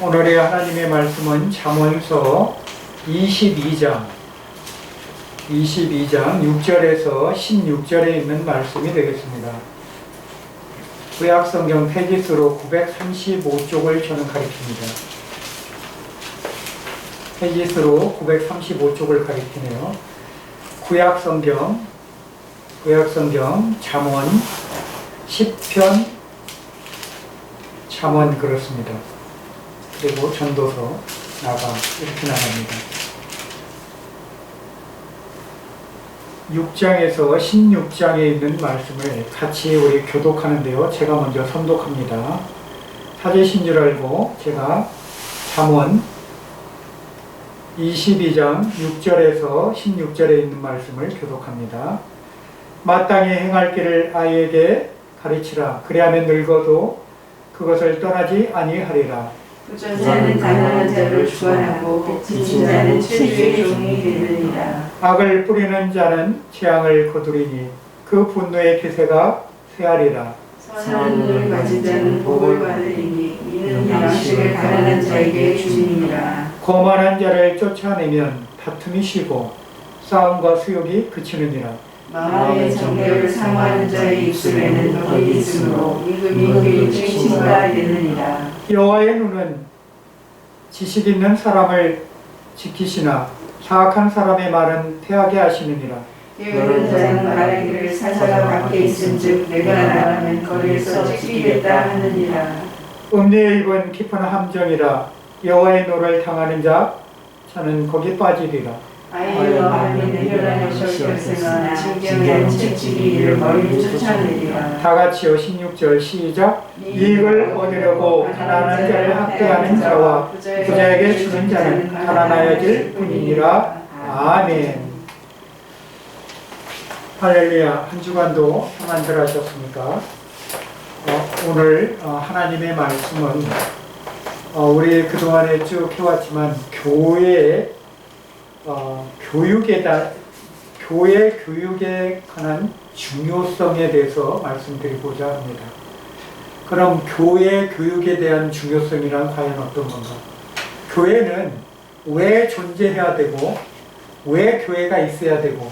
오늘의 하나님의 말씀은 잠언서 22장 6절에서 16절에 있는 말씀이 되겠습니다. 구약성경 페이지수로 935쪽을 저는 가리킵니다. 페이지수로 935쪽을 가리키네요. 구약성경 잠언, 시편, 잠언 그렇습니다. 그리고 전도서, 나가 이렇게 나갑니다. 6장에서 16장에 있는 말씀을 같이 우리 교독하는데요. 제가 먼저 선독합니다. 사제신 줄 알고 제가 잠언 22장 6절에서 16절에 있는 말씀을 교독합니다. 마땅히 행할 길을 아이에게 가르치라. 그리하면 늙어도 그것을 떠나지 아니하리라. 부전자는 가난한 자를 주관하고 지친 자는 체주의 종이 되느니라. 악을 뿌리는 자는 재앙을 거두리니 그 분노의 기세가 쇠하리라. 선한 눈을 가진 자는 복을 받으리니 이는 양식을 가난한 자에게 주니라. 거만한 자를 쫓아내면 다툼이 쉬고 싸움과 수욕이 그치느니라. 마음의 정결을 상하는 자의 입술에는 벌이 있으므로 이금이 칭칭가 되느니라. 여호와의 눈은 지식 있는 사람을 지키시나 사악한 사람의 말은 패하게 하시느니라. 게으른 자는 말하기를 사자가 밖에 있은즉 내가 나가면 거리에서 찢기겠다 하느니라. 음녀의 입은 깊은 함정이라. 여호와의 노를 당하는 저는 거기 빠지리라. 아이와 밤이 내려다녀 결생하나 진경한 채찍이 이를 멀리 쫓아내리라. 다같이요. 16절 시작. 이익을 얻으려고 가난한 자를 학대하는 자와 부자에게 주는 자는 가난하여질 뿐이니라. 아멘. 할렐루야. 한 주간도 평안들 하셨습니까? 오늘 하나님의 말씀은 우리 그동안에 쭉 해왔지만 교회 교육에 관한 중요성에 대해서 말씀드리고자 합니다. 그럼 교회 교육에 대한 중요성이란 과연 어떤 건가? 교회는 왜 존재해야 되고, 왜 교회가 있어야 되고,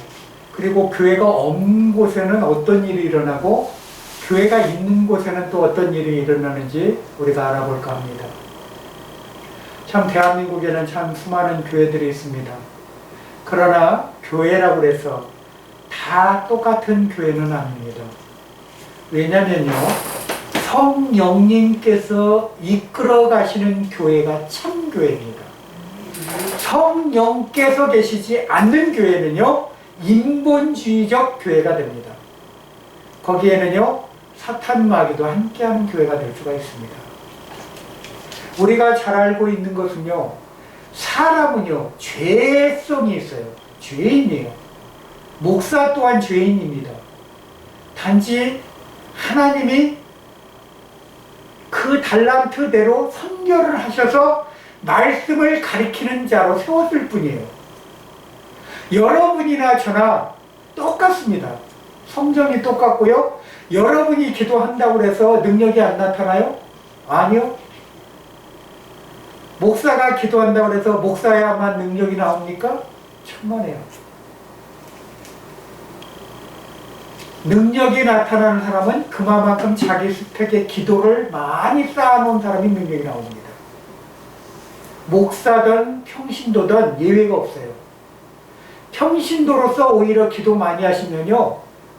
그리고 교회가 없는 곳에는 어떤 일이 일어나고, 교회가 있는 곳에는 또 어떤 일이 일어나는지 우리가 알아볼까 합니다. 참 대한민국에는 참 수많은 교회들이 있습니다. 그러나 교회라고 해서 다 똑같은 교회는 아닙니다. 왜냐면요, 성령님께서 이끌어 가시는 교회가 참 교회입니다. 성령께서 계시지 않는 교회는요, 인본주의적 교회가 됩니다. 거기에는요, 사탄 마귀도 함께하는 교회가 될 수가 있습니다. 우리가 잘 알고 있는 것은요, 사람은요, 죄성이 있어요. 죄인이에요. 목사 또한 죄인입니다. 단지 하나님이 그 달란트대로 선결을 하셔서 말씀을 가리키는 자로 세웠을 뿐이에요. 여러분이나 저나 똑같습니다. 성정이 똑같고요. 여러분이 기도한다고 해서 능력이 안 나타나요? 아니요. 목사가 기도한다고 해서 목사야만 능력이 나옵니까? 천만에요. 능력이 나타나는 사람은 그만큼 자기 스펙의 기도를 많이 쌓아놓은 사람이 능력이 나옵니다. 목사든 평신도든 예외가 없어요. 평신도로서 오히려 기도 많이 하시면요,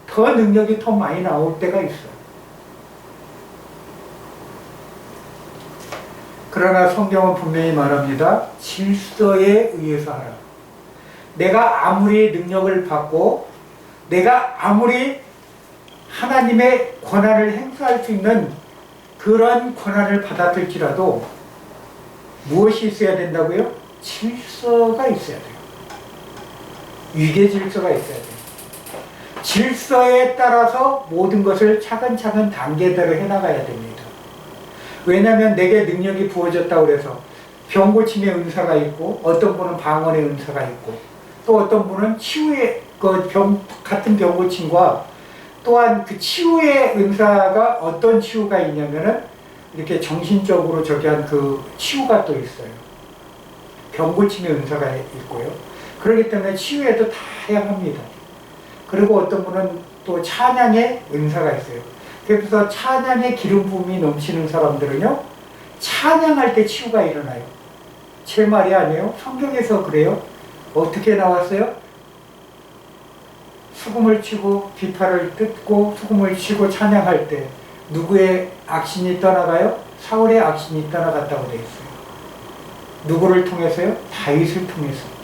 더 능력이 더 많이 나올 때가 있어요. 그러나 성경은 분명히 말합니다. 질서에 의해서 하라. 내가 아무리 능력을 받고 내가 아무리 하나님의 권한을 행사할 수 있는 그런 권한을 받았을지라도 무엇이 있어야 된다고요? 질서가 있어야 돼요. 위계 질서가 있어야 돼요. 질서에 따라서 모든 것을 차근차근 단계대로 해나가야 됩니다. 왜냐하면 내게 능력이 부어졌다고 해서 병 고침의 은사가 있고, 어떤 분은 방언의 은사가 있고, 또 어떤 분은 치유의 같은 병 고침과 또한 그 치유의 은사가 어떤 치유가 있냐면은 이렇게 정신적으로 저기한 그 치유가 또 있어요. 병 고침의 은사가 있고요. 그렇기 때문에 치유에도 다양합니다. 그리고 어떤 분은 또 찬양의 은사가 있어요. 그래서 찬양의 기름 부음이 넘치는 사람들은요, 찬양할 때 치유가 일어나요. 제 말이 아니에요. 성경에서 그래요. 어떻게 나왔어요? 수금을 치고 비파를 뜯고 수금을 치고 찬양할 때 누구의 악신이 떠나가요? 사울의 악신이 떠나갔다고 되어 있어요. 누구를 통해서요? 다윗을 통해서.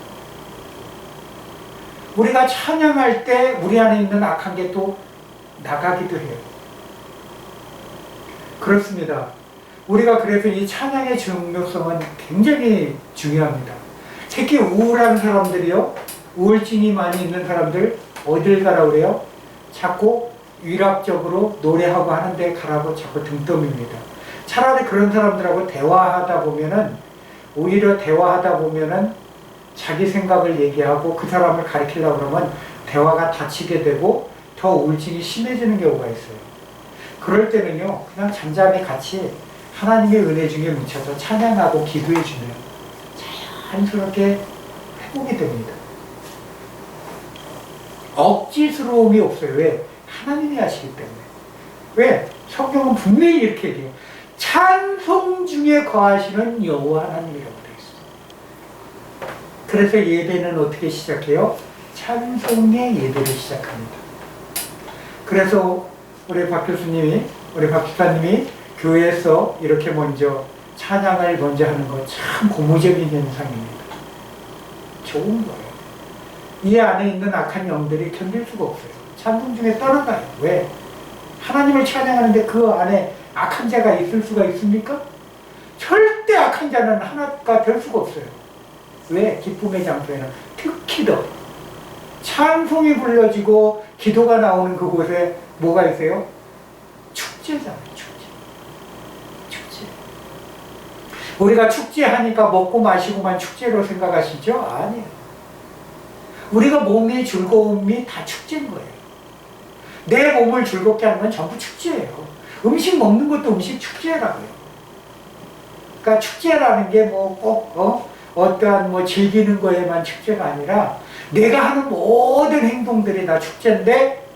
우리가 찬양할 때 우리 안에 있는 악한 게 또 나가기도 해요. 그렇습니다. 우리가 그래서 이 찬양의 중요성은 굉장히 중요합니다. 특히 우울한 사람들이요, 우울증이 많이 있는 사람들 어딜 가라고 그래요? 자꾸 위락적으로 노래하고 하는데 가라고 자꾸 등 떠밉니다. 차라리 그런 사람들하고 대화하다 보면은, 오히려 대화하다 보면은 자기 생각을 얘기하고 그 사람을 가리키려고 그러면 대화가 다치게 되고 더 우울증이 심해지는 경우가 있어요. 그럴 때는요, 그냥 잠잠히 같이 하나님의 은혜 중에 묻혀서 찬양하고 기도해주면 자연스럽게 회복이 됩니다. 억지스러움이 없어요. 왜? 하나님이 하시기 때문에. 왜? 성경은 분명히 이렇게 얘기해요. 찬송 중에 거하시는 여호와 하나님이라고 되어 있어요. 그래서 예배는 어떻게 시작해요? 찬송의 예배를 시작합니다. 그래서 우리 박 교수님이, 우리 박 기사님이 교회에서 이렇게 먼저 찬양을 먼저 하는 거 참 고무적인 현상입니다. 좋은 거예요. 이 안에 있는 악한 영들이 견딜 수가 없어요. 찬송 중에 떠나가요. 왜? 하나님을 찬양하는데 그 안에 악한 자가 있을 수가 있습니까? 절대 악한 자는 하나가 될 수가 없어요. 왜? 기쁨의 장소에는 특히 더 찬송이 불러지고 기도가 나오는 그곳에 뭐가 있어요? 축제잖아요. 축제. 우리가 축제하니까 먹고 마시고만 축제로 생각하시죠? 아니에요. 우리가 몸의 즐거움이 다 축제인 거예요. 내 몸을 즐겁게 하는 건 전부 축제예요. 음식 먹는 것도 음식 축제라고요. 그러니까 축제라는 게 뭐 꼭 어떠한 뭐 즐기는 거에만 축제가 아니라 내가 하는 모든 행동들이 다 축제인데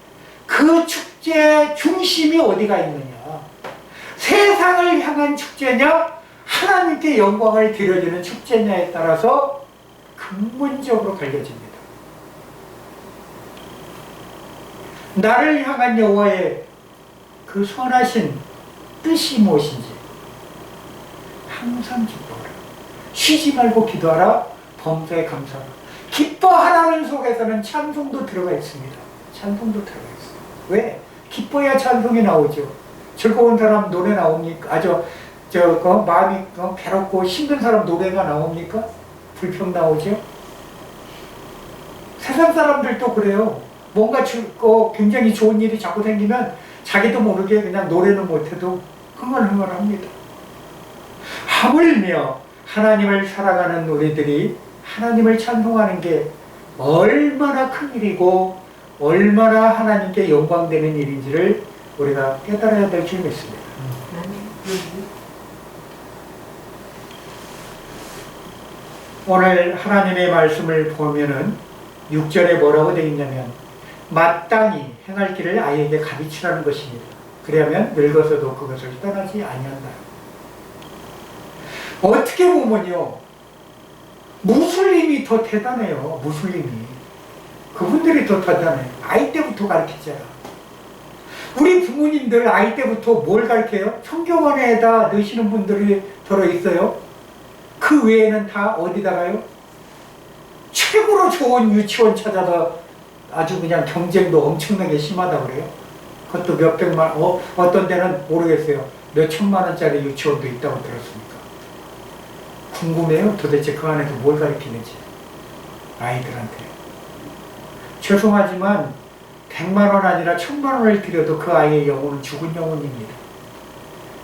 그 축제 중심이 어디가 있느냐? 세상을 향한 축제냐? 하나님께 영광을 드려지는 축제냐에 따라서 근본적으로 갈려집니다. 나를 향한 여호와의 그 선하신 뜻이 무엇인지 항상 기뻐하라. 쉬지 말고 기도하라. 범사에 감사하라. 기뻐하라는 속에서는 찬송도 들어가 있습니다. 찬송도 들어가 있어요. 왜? 기뻐야 찬송이 나오죠. 즐거운 사람 노래 나옵니까? 마음이 괴롭고 힘든 사람 노래가 나옵니까? 불평 나오죠. 세상 사람들도 그래요. 뭔가 굉장히 좋은 일이 자꾸 생기면 자기도 모르게 그냥 노래는 못해도 흥얼흥얼합니다. 하물며 하나님을 살아가는 우리들이 하나님을 찬송하는 게 얼마나 큰 일이고 얼마나 하나님께 영광되는 일인지를 우리가 깨달아야 될 줄 믿습니다. 오늘 하나님의 말씀을 보면은 6절에 뭐라고 되어 있냐면 마땅히 행할 길을 아이에게 가르치라는 것입니다. 그러면 늙어서도 그것을 떠나지 아니한다. 어떻게 보면요, 무슬림이 더 대단해요. 무슬림이. 그분들이 더 대단해요. 아이 때부터 가르치잖아. 우리 부모님들 아이 때부터 뭘 가르쳐요? 성경 안에다 넣으시는 분들이 들어있어요. 그 외에는 다 어디다가요? 최고로 좋은 유치원 찾아서 아주 그냥 경쟁도 엄청나게 심하다고 그래요. 그것도 몇백만, 어떤 데는 모르겠어요. 몇 천만 원짜리 유치원도 있다고 들었습니다. 궁금해요. 도대체 그 안에서 뭘 가르치는지. 아이들한테. 죄송하지만 100만 원 아니라 1000만 원을 들여도 그 아이의 영혼은 죽은 영혼입니다.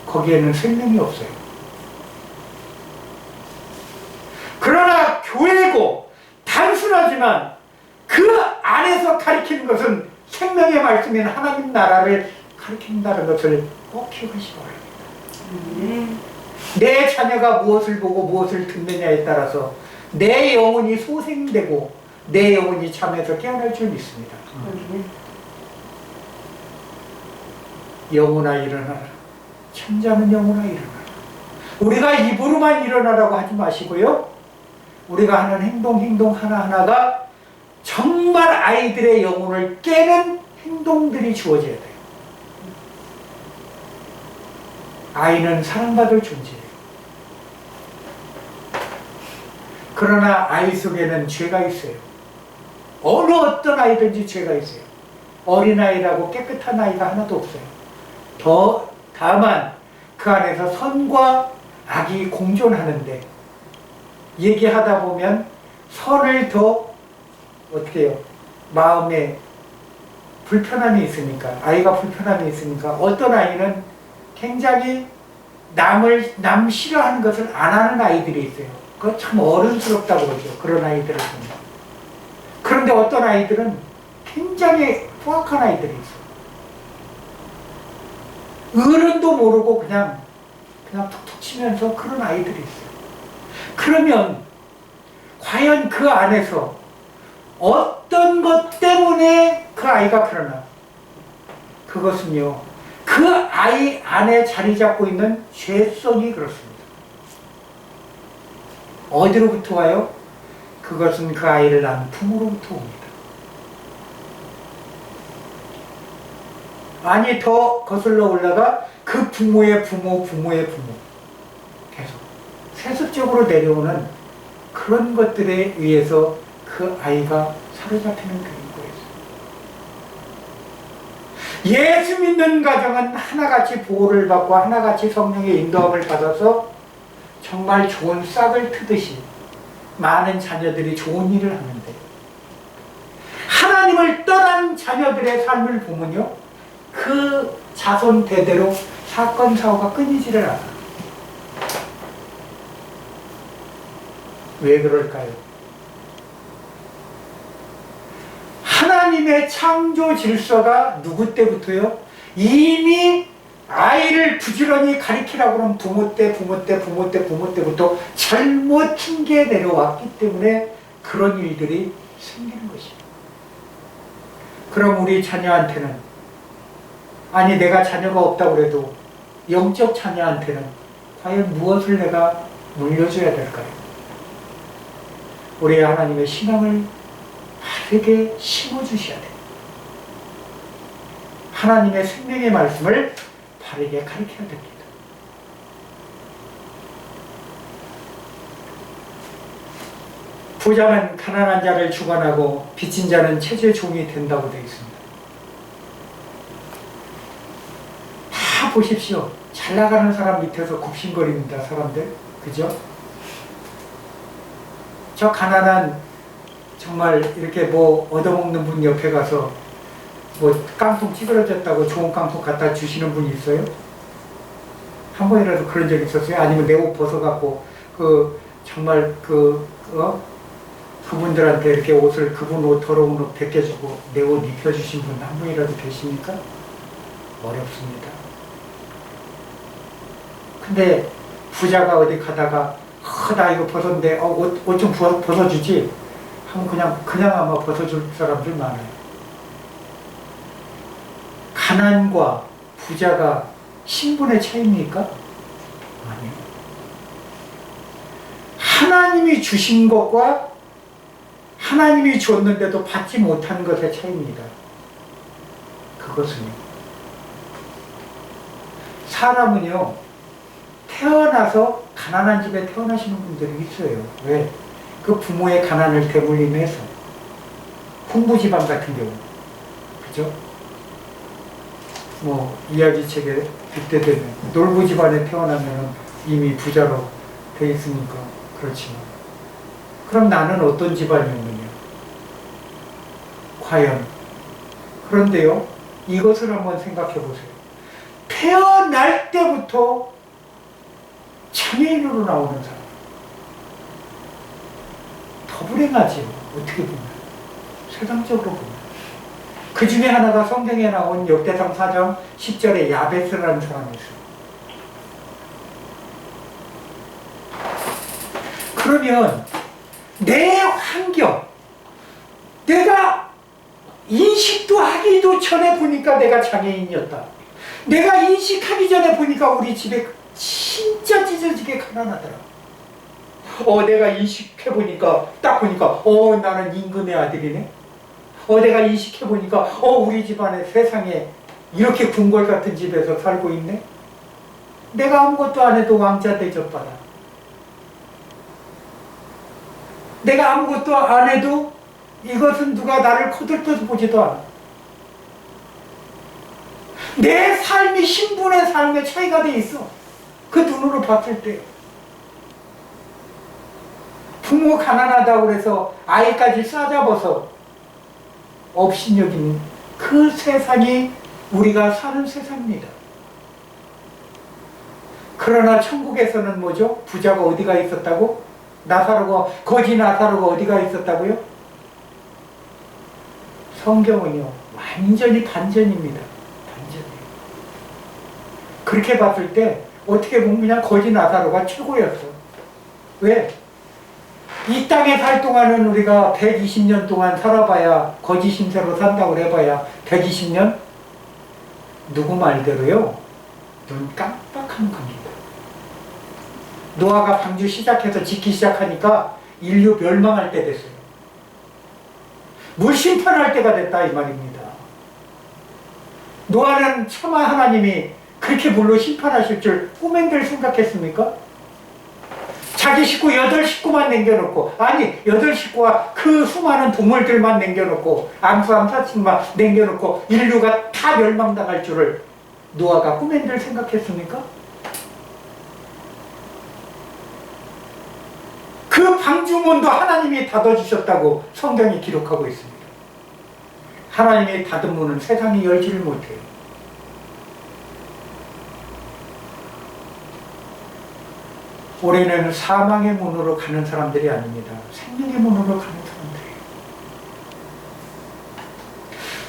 거기에는 생명이 없어요. 그러나 교회고 단순하지만 그 안에서 가리키는 것은 생명의 말씀인 하나님 나라를 가리킨다는 것을 꼭 기억하시기 바랍니다. 내 자녀가 무엇을 보고 무엇을 듣느냐에 따라서 내 영혼이 소생되고 내 영혼이 잠에서 깨어날 줄 믿습니다. 영혼아 일어나라. 천자는 영혼아 일어나라. 우리가 입으로만 일어나라고 하지 마시고요. 우리가 하는 행동 하나하나가 정말 아이들의 영혼을 깨는 행동들이 주어져야 돼요. 아이는 사랑받을 존재예요. 그러나 아이 속에는 죄가 있어요. 어느 어떤 아이든지 죄가 있어요. 어린아이라고 깨끗한 아이가 하나도 없어요. 다만 그 안에서 선과 악이 공존하는데 얘기하다 보면 선을 더 어떻게 해요? 마음에 불편함이 있으니까, 아이가 불편함이 있으니까 어떤 아이는 굉장히 남 싫어하는 것을 안 하는 아이들이 있어요. 그거 참 어른스럽다고 그러죠. 그런 아이들을 보면. 그런데 어떤 아이들은 굉장히 포악한 아이들이 있어요. 어른도 모르고 그냥 툭툭 치면서 그런 아이들이 있어요. 그러면 과연 그 안에서 어떤 것 때문에 그 아이가 그러나? 그것은요, 그 아이 안에 자리 잡고 있는 죄성이 그렇습니다. 어디로부터 와요? 그것은 그 아이를 낳은 부모로부터 옵니다. 아니, 더 거슬러 올라가 그 부모의 부모, 부모의 부모. 계속 세습적으로 내려오는 그런 것들에 의해서 그 아이가 사로잡히는 그런 거예요. 예수 믿는 가정은 하나같이 보호를 받고 하나같이 성령의 인도함을 받아서 정말 좋은 싹을 트듯이 많은 자녀들이 좋은 일을 하는데, 하나님을 떠난 자녀들의 삶을 보면요, 그 자손 대대로 사건 사고가 끊이지를 않아요. 왜 그럴까요? 하나님의 창조 질서가 누구 때부터요? 이미 아이를 부지런히 가리키라고 하는 부모 때부터 잘못 핑계 내려왔기 때문에 그런 일들이 생기는 것입니다. 그럼 우리 자녀한테는, 아니 내가 자녀가 없다고 해도 영적 자녀한테는 과연 무엇을 내가 물려줘야 될까요? 우리 하나님의 신앙을 바르게 심어주셔야 돼요. 하나님의 생명의 말씀을 바르게 가르쳐야 됩니다. 부자는 가난한 자를 주관하고 빚진 자는 체제 종이 된다고 되어 있습니다. 다 보십시오. 잘 나가는 사람 밑에서 굽신거립니다. 사람들. 그죠? 저 가난한 정말 이렇게 뭐 얻어먹는 분 옆에 가서 뭐 깡통 찌그러졌다고 좋은 깡통 갖다 주시는 분이 있어요? 한 번이라도 그런 적 있었어요? 아니면 내 옷 벗어갖고 정말 그분들한테 이렇게 옷을, 그분 옷 더러운 옷 벗겨주고 내 옷 입혀주신 분 한 분이라도 계십니까? 어렵습니다. 근데 부자가 어디 가다가 나 이거 벗었는데 옷 좀 벗어주지? 하면 그냥 아마 벗어줄 사람들 많아요. 가난과 부자가 신분의 차이입니까? 아니요. 하나님이 주신 것과 하나님이 줬는데도 받지 못한 것의 차이입니다. 그것은요, 사람은요, 태어나서 가난한 집에 태어나시는 분들이 있어요. 왜? 그 부모의 가난을 대물림해서. 홍부지방 같은 경우, 그죠? 뭐 이야기책에 빗대되는 놀부 집안에 태어나면 이미 부자로 돼 있으니까 그렇지만, 그럼 나는 어떤 집안이었느냐? 과연 그런데요, 이것을 한번 생각해 보세요. 태어날 때부터 장애인으로 나오는 사람. 더 불행하지요. 어떻게 보면. 세상적으로 보면. 그 중에 하나가 성경에 나온 역대상 4장 10절에 야베스라는 사람이 있어요. 그러면 내 환경, 내가 인식도 하기도 전에 보니까 내가 장애인이었다. 내가 인식하기 전에 보니까 우리 집에 진짜 찢어지게 가난하더라. 내가 인식해보니까, 딱 보니까, 나는 임금의 아들이네. 내가 인식해보니까, 우리 집안에 세상에 이렇게 궁궐 같은 집에서 살고 있네. 내가 아무것도 안 해도 왕자 대접받아. 내가 아무것도 안 해도 이것은 누가 나를 거들떠서 보지도 않아. 내 삶이 신분의 삶에 차이가 돼 있어. 그 눈으로 봤을 때. 부모 가난하다고 그래서 아이까지 싸잡아서 업신여기는 그 세상이 우리가 사는 세상입니다. 그러나 천국에서는 뭐죠? 부자가 어디가 있었다고? 거지 나사로가 어디가 있었다고요? 성경은요, 완전히 반전입니다. 반전이에요. 그렇게 봤을 때 어떻게 보면 그냥 거지 나사로가 최고였어. 왜? 이 땅에 살 동안은 우리가 120년 동안 살아봐야, 거지 신세로 산다고 해봐야 120년? 누구 말대로요? 눈 깜빡하는 겁니다. 노아가 방주 시작해서 짓기 시작하니까 인류 멸망할 때 됐어요. 물 심판할 때가 됐다 이 말입니다. 노아는 차마 하나님이 그렇게 물로 심판하실 줄 꿈엔들 생각했습니까? 자기 식구 8식구만 남겨놓고, 아니 8식구와 그 수많은 동물들만 남겨놓고, 암수암사친만 남겨놓고 인류가 다 멸망당할 줄을 노아가 꿈엔들 생각했습니까? 그 방주문도 하나님이 닫아주셨다고 성경이 기록하고 있습니다. 하나님이 닫은 문은 세상이 열지를 못해요. 올해는 사망의 문으로 가는 사람들이 아닙니다. 생명의 문으로 가는 사람들이에요.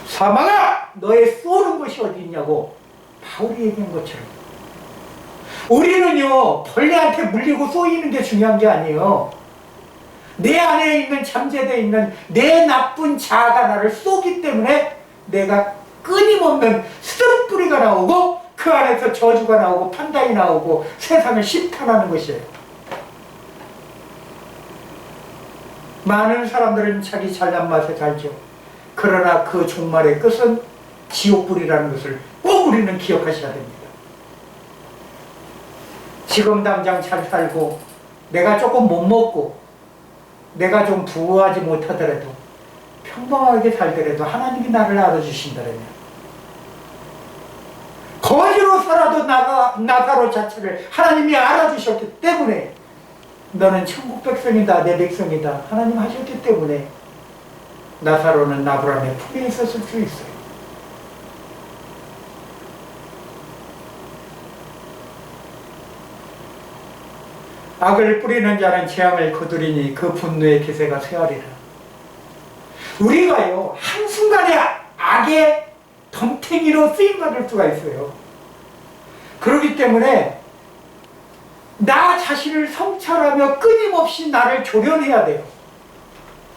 사망아! 너의 쏘는 것이 어디 있냐고 바울이 얘기한 것처럼 우리는요, 벌레한테 물리고 쏘이는 게 중요한 게 아니에요. 내 안에 있는 잠재되어 있는 내 나쁜 자아가 나를 쏘기 때문에 내가 끊임없는 쓴뿌리가 나오고 그 안에서 저주가 나오고 판단이 나오고 세상을 심판하는 것이에요. 많은 사람들은 자기 잘난 맛에 살죠. 그러나 그 종말의 끝은 지옥불이라는 것을 꼭 우리는 기억하셔야 됩니다. 지금 당장 잘 살고 내가 조금 못 먹고 내가 좀 부유하지 못하더라도 평범하게 살더라도 하나님이 나를 알아주신다면 거지로 살아도 나사로 자체를 하나님이 알아주셨기 때문에 너는 천국 백성이다, 내 백성이다 하나님 하셨기 때문에 나사로는 나부람의 품에 있었을 수 있어요. 악을 뿌리는 자는 재앙을 거두리니 그 분노의 기세가 쇠하리라. 우리가요 한순간에 악의 덤탱이로 쓰임받을 수가 있어요. 그렇기 때문에 나 자신을 성찰하며 끊임없이 나를 조련해야 돼요.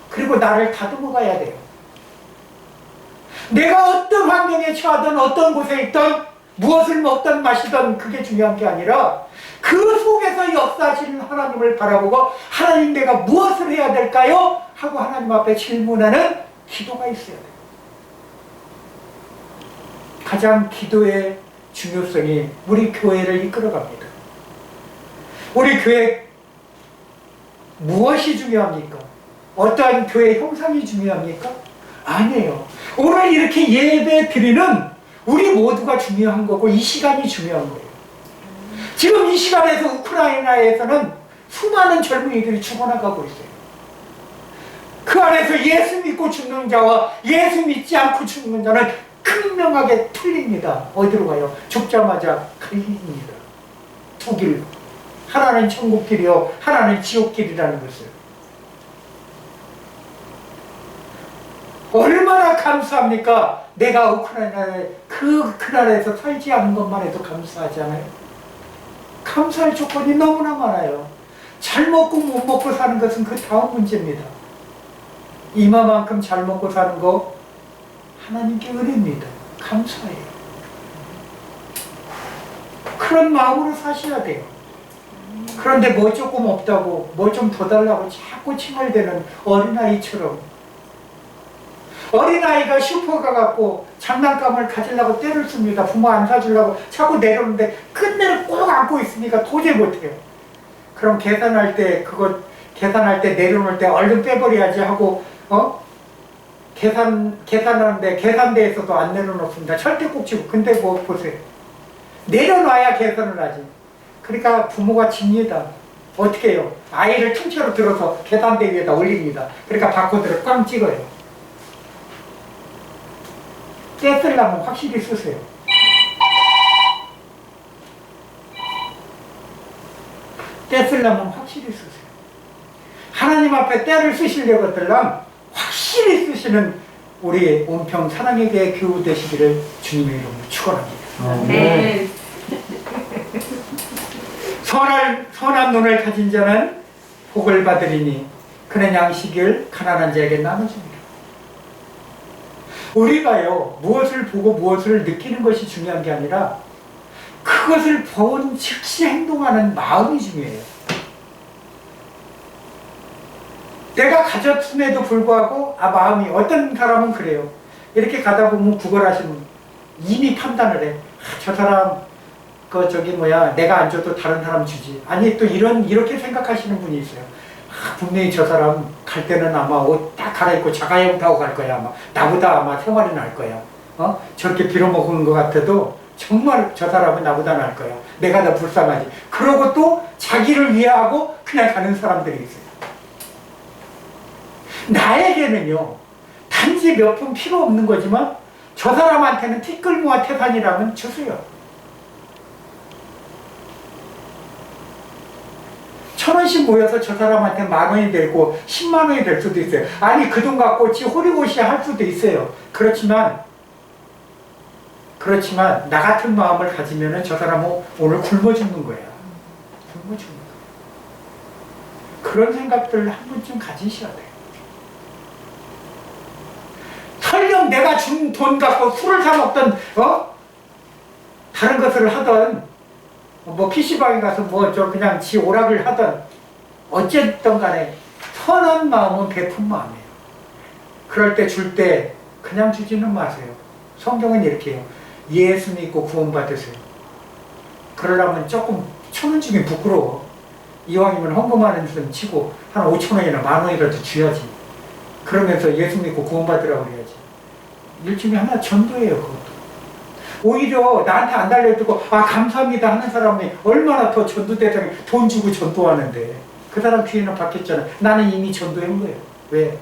그리고 나를 다듬어 가야 돼요. 내가 어떤 환경에 처하든 어떤 곳에 있든 무엇을 먹든 마시든 그게 중요한 게 아니라 그 속에서 역사하시는 하나님을 바라보고 하나님 내가 무엇을 해야 될까요? 하고 하나님 앞에 질문하는 기도가 있어야 돼요. 가장 기도의 중요성이 우리 교회를 이끌어갑니다. 우리 교회 무엇이 중요합니까? 어떠한 교회 형상이 중요합니까? 아니에요. 오늘 이렇게 예배 드리는 우리 모두가 중요한 거고 이 시간이 중요한 거예요. 지금 이 시간에서 우크라이나에서는 수많은 젊은이들이 죽어나가고 있어요. 그 안에서 예수 믿고 죽는 자와 예수 믿지 않고 죽는 자는 극명하게 틀립니다. 어디로 가요? 죽자마자 갈립니다. 두 길. 하나는 천국길이요, 하나는 지옥길이라는 것을. 얼마나 감사합니까? 내가 우크라이나에 그 나라에서 살지 않은 것만 해도 감사하잖아요. 감사할 조건이 너무나 많아요. 잘 먹고 못 먹고 사는 것은 그 다음 문제입니다. 이마만큼 잘 먹고 사는 거 하나님께 은혜입니다. 감사해요. 그런 마음으로 사셔야 돼요. 그런데 뭐 조금 없다고, 뭐 좀 더 달라고 자꾸 칭얼대는 어린아이처럼, 어린아이가 슈퍼 가갖고 장난감을 가지려고 때를 씁니다. 부모 안 사주려고 자꾸 내려오는데 끝내는 꼭 안고 있으니까 도저히 못해요. 그럼 계산할 때 내려놓을 때 얼른 빼버려야지 하고 계산하는데 계산대에서도 안 내려놓습니다. 절대 꼭 치고. 근데 뭐 보세요. 내려놔야 계산을 하지. 그러니까 부모가 집니다. 어떻게 해요? 아이를 통째로 들어서 계산대 위에다 올립니다. 그러니까 바코드를 꽝 찍어요. 떼쓰려면 확실히 쓰세요. 떼쓰려면 확실히 쓰세요. 하나님 앞에 때를 쓰시려고 들면 확실히 쓰시는 우리 온평 사랑의 교회 교우 되시기를 주님의 이름으로 축원합니다. 네. 선한 눈을 가진 자는 복을 받으리니 그는 양식을 가난한 자에게 나눠줍니다. 우리가요, 무엇을 보고 무엇을 느끼는 것이 중요한 게 아니라 그것을 본 즉시 행동하는 마음이 중요해요. 내가 가졌음에도 불구하고 마음이, 어떤 사람은 그래요. 이렇게 가다 보면 구걸하시면 이미 판단을 해. 저 사람 내가 안 줘도 다른 사람 주지. 아니 또 이렇게 생각하시는 분이 있어요. 분명히 저 사람 갈 때는 아마 옷 딱 갈아입고 자가용 타고 갈 거야. 아마 나보다 아마 생활이 날 거야. 저렇게 빌어먹는 것 같아도 정말 저 사람은 나보다 날 거야. 내가 더 불쌍하지. 그러고 또 자기를 위하고 그냥 가는 사람들이 있어요. 나에게는요, 단지 몇 푼 필요 없는 거지만 저 사람한테는 티끌모아 태산이라면 주세요. 1,000원씩 모여서 저 사람한테 10,000원이 되고 100,000원이 될 수도 있어요. 아니 그 돈 갖고 지 호리고시 할 수도 있어요. 그렇지만 나 같은 마음을 가지면은 저 사람은 오늘 굶어 죽는 거야. 굶어 죽는 거야. 그런 생각들을 한 번쯤 가지셔야 돼요. 설령 내가 준 돈 갖고 술을 사 먹던 다른 것을 하던 PC방에 가서 그냥 지 오락을 하던 어쨌든 간에 선한 마음은 베푼 마음이에요. 그럴 때 줄 때 그냥 주지는 마세요. 성경은 이렇게 해요. 예수 믿고 구원 받으세요. 그러려면 조금 1,000원 주긴 부끄러워. 이왕이면 헌금하는 좀 치고 한 5,000원이나 10,000원이라도 줘야지. 그러면서 예수 믿고 구원 받으라고 그래야지. 일종의 하나 전도예요, 그것도. 오히려 나한테 안 달려들고 감사합니다 하는 사람이 얼마나 더 전도 대상에 돈 주고 전도하는데 그 사람 뒤에는 받겠잖아. 나는 이미 전도한 거예요. 왜?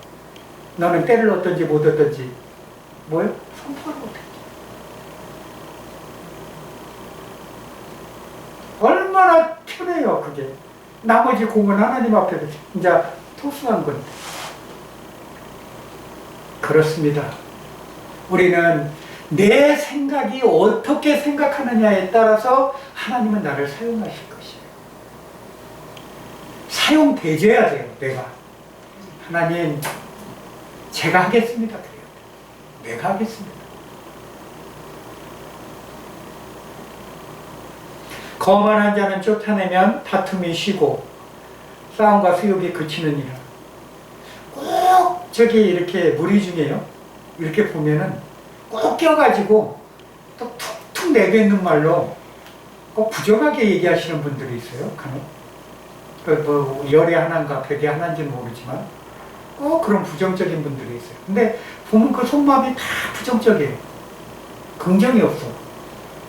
너는 때를 얻든지 못 얻든지 뭐요? 선포를 못했지. 얼마나 편해요, 그게. 나머지 공은 하나님 앞에서 이제 토스한 건데. 그렇습니다. 우리는 내 생각이 어떻게 생각하느냐에 따라서 하나님은 나를 사용하실 것이에요. 사용되줘야 돼요, 내가. 하나님, 제가 하겠습니다. 그래요. 내가 하겠습니다. 거만한 자는 쫓아내면 다툼이 쉬고 싸움과 수욕이 그치느니라. 꼭 저기 이렇게 무리 중에요. 이렇게 보면은 꼭 껴가지고 또 툭툭 내뱉는 말로 꼭 부정하게 얘기하시는 분들이 있어요. 열에 하나인가 백에 하나인지는 모르지만 꼭 그런 부정적인 분들이 있어요. 근데 보면 그 속마음이 다 부정적이에요. 긍정이 없어.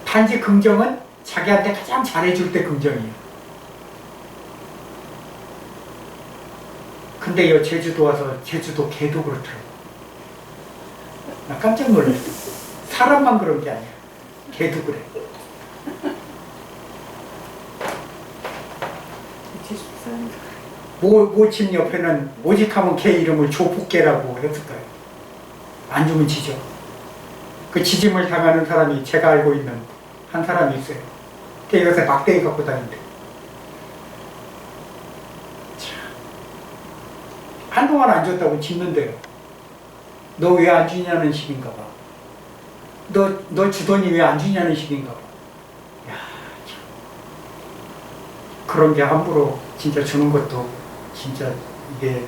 단지 긍정은 자기한테 가장 잘해줄 때 긍정이에요. 근데 여 제주도 와서 제주도 개도 그렇더라고. 나 깜짝 놀랐어. 사람만 그런 게 아니야. 개도 그래. 모집 옆에는 모직하면 개 이름을 조폭개라고 했을 거예요. 안 주면 지죠. 그 지짐을 당하는 사람이 제가 알고 있는 한 사람이 있어요. 걔 요새 막대기 갖고 다닌대. 한동안 안 줬다고 짖는데요. 너 왜 안 주냐는 식인가 봐. 너 주더니 왜 안 주냐는 식인가 봐. 야, 참. 그런 게 함부로 진짜 주는 것도 진짜 이게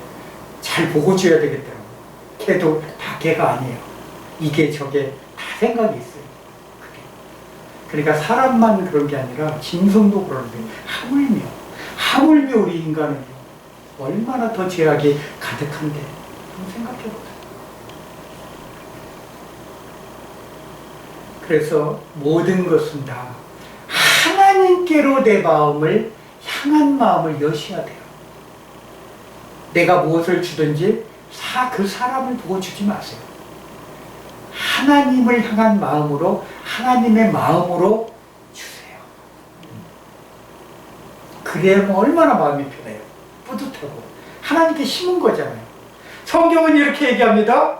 잘 보고 줘야 되겠더라고. 걔도 다 걔가 아니에요. 이게 저게 다 생각이 있어요. 그게. 그러니까 사람만 그런 게 아니라 짐승도 그러는데 하물며 우리 인간은 얼마나 더 죄악이 가득한데 한번 생각해보세요. 그래서 모든 것은 다 하나님께로 내 마음을 향한 마음을 여셔야 돼요. 내가 무엇을 주든지 그 사람을 보고 주지 마세요. 하나님을 향한 마음으로, 하나님의 마음으로 주세요. 그래야 얼마나 마음이 편해요. 뿌듯하고. 하나님께 심은 거잖아요. 성경은 이렇게 얘기합니다.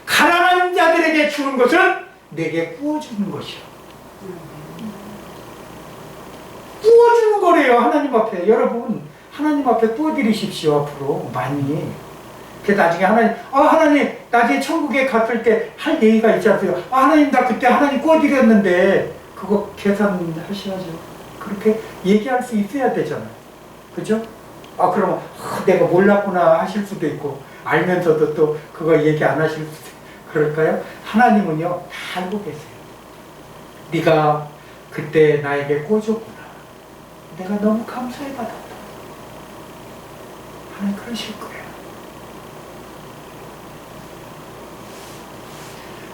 가난한 자들에게 주는 것은 내게 구워주는 것이요. 구워주는 거래요. 하나님 앞에. 여러분 하나님 앞에 구워드리십시오. 앞으로 많이. 그래서 나중에 하나님 나중에 천국에 갔을 때 할 얘기가 있지 않습니까? 하나님 나 그때 하나님 구워드렸는데 그거 계산하셔야죠. 그렇게 얘기할 수 있어야 되잖아요. 그죠? 그러면 내가 몰랐구나 하실 수도 있고 알면서도 또 그거 얘기 안 하실 수도 있고 그럴까요? 하나님은요 다 알고 계세요. 네가 그때 나에게 꽂았구나. 내가 너무 감사히 받았다. 하나님 그러실 거예요.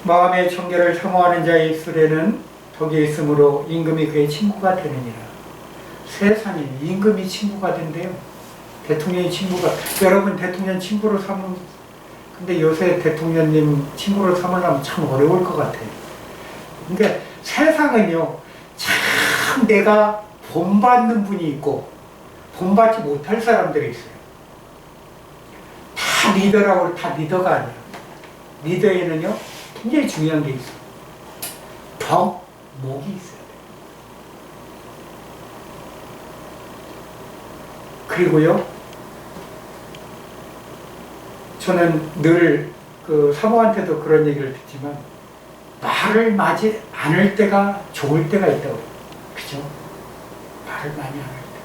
마음의 청결을 사모하는 자의 입술에는 덕이 있으므로 임금이 그의 친구가 되느니라. 세상에 임금이 친구가 된대요. 대통령이 친구가. 여러분 대통령 친구로 삼은 근데 요새 대통령님 친구로 삼으려면 참 어려울 것 같아요. 그러니까 세상은요 참 내가 본받는 분이 있고 본받지 못할 사람들이 있어요. 다 리더라고 다 리더가 아니에요. 리더에는요 굉장히 중요한 게 있어요. 덕목이 있어야 돼요. 그리고요 저는 늘 그 사모한테도 그런 얘기를 듣지만 말을 많이 않을 때가 좋을 때가 있다고. 그죠? 말을 많이 안 할 때.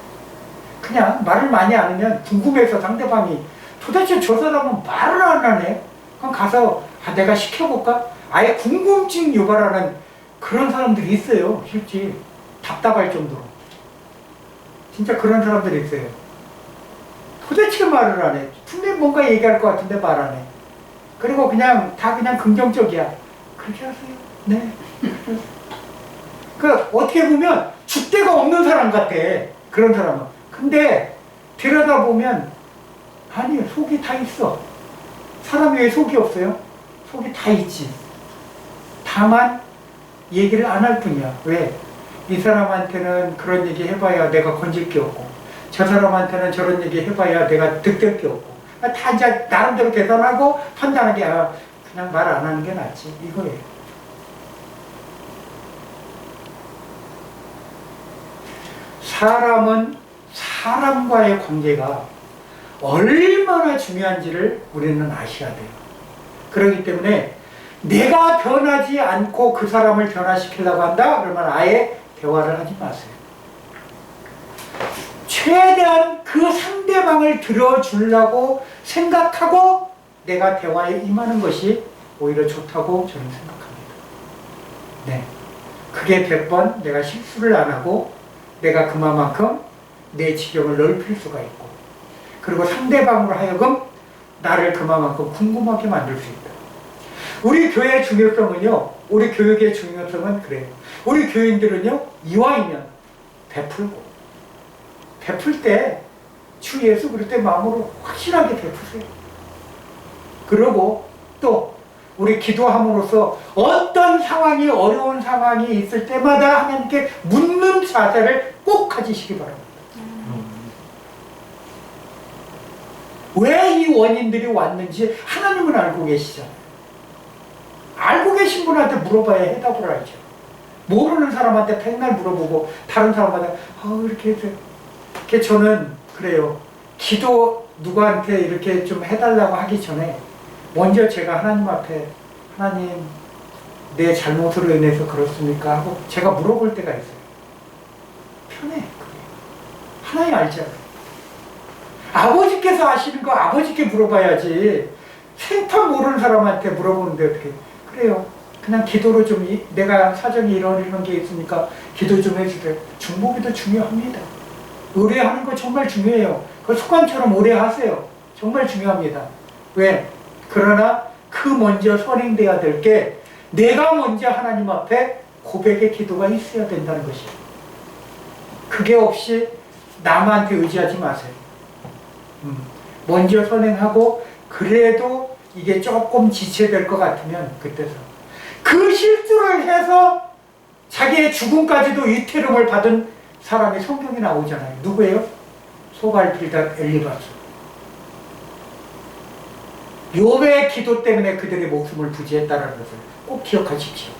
그냥 말을 많이 안 하면 궁금해서 상대방이 도대체 저 사람은 말을 안 하네? 그럼 가서 내가 시켜볼까? 아예 궁금증 유발하는 그런 사람들이 있어요. 실제 답답할 정도로. 진짜 그런 사람들이 있어요. 도대체 말을 안 해. 분명히 뭔가 얘기할 것 같은데 말 안 해. 그리고 그냥 다 그냥 긍정적이야. 그렇게 하세요. 네. 그 어떻게 보면 줏대가 없는 사람 같아. 그런 사람은. 근데 들여다보면 아니 속이 다 있어. 사람이 왜 속이 없어요? 속이 다 있지. 다만 얘기를 안 할 뿐이야. 왜? 이 사람한테는 그런 얘기 해봐야 내가 건질 게 없고 저 사람한테는 저런 얘기 해봐야 내가 득될 게 없고 다 이제 나름대로 계산하고 판단하는 게 그냥 말 안 하는 게 낫지 이거예요. 사람은 사람과의 관계가 얼마나 중요한지를 우리는 아셔야 돼요. 그렇기 때문에 내가 변하지 않고 그 사람을 변화시키려고 한다? 그러면 아예 대화를 하지 마세요. 최대한 그 상대방을 들어주려고 생각하고 내가 대화에 임하는 것이 오히려 좋다고 저는 생각합니다. 네. 그게 100번 내가 실수를 안 하고 내가 그만큼 내 지경을 넓힐 수가 있고 그리고 상대방으로 하여금 나를 그만큼 궁금하게 만들 수 있다. 우리 교회의 중요성은요, 우리 교육의 중요성은 그래요. 우리 교인들은요, 이왕이면 베풀고, 베풀 때 주 예수 그리스도의 마음으로 확실하게 베푸세요. 그리고 또 우리 기도함으로써 어떤 상황이 어려운 상황이 있을 때마다 하나님께 묻는 자세를 꼭 가지시기 바랍니다. 왜 이 원인들이 왔는지 하나님은 알고 계시잖아요. 알고 계신 분한테 물어봐야 해답을 알죠. 모르는 사람한테 백날 물어보고 다른 사람한테 이렇게 해서 이렇게 저는 그래요. 기도 누구한테 이렇게 좀 해달라고 하기 전에 먼저 제가 하나님 앞에 하나님 내 잘못으로 인해서 그렇습니까? 하고 제가 물어볼 때가 있어요. 편해. 그게. 하나님 알잖아요. 아버지께서 아시는 거 아버지께 물어봐야지 생판 모르는 사람한테 물어보는데 어떻게 그래요. 그냥 기도로 좀 내가 사정이 이런 게 있으니까 기도 좀 해주세요. 중보기도 중요합니다. 의뢰하는 거 정말 중요해요. 그 습관처럼 의뢰하세요. 정말 중요합니다. 왜? 그러나 그 먼저 선행돼야 될 게 내가 먼저 하나님 앞에 고백의 기도가 있어야 된다는 것이에요. 그게 없이 남한테 의지하지 마세요. 먼저 선행하고 그래도 이게 조금 지체될 것 같으면 그때서 그 실수를 해서 자기의 죽음까지도 위태로움을 받은 사람이 성경에 나오잖아요. 누구예요? 소발 빌닷 엘리바스. 욥의 기도 때문에 그들의 목숨을 부지했다는 것을 꼭 기억하십시오.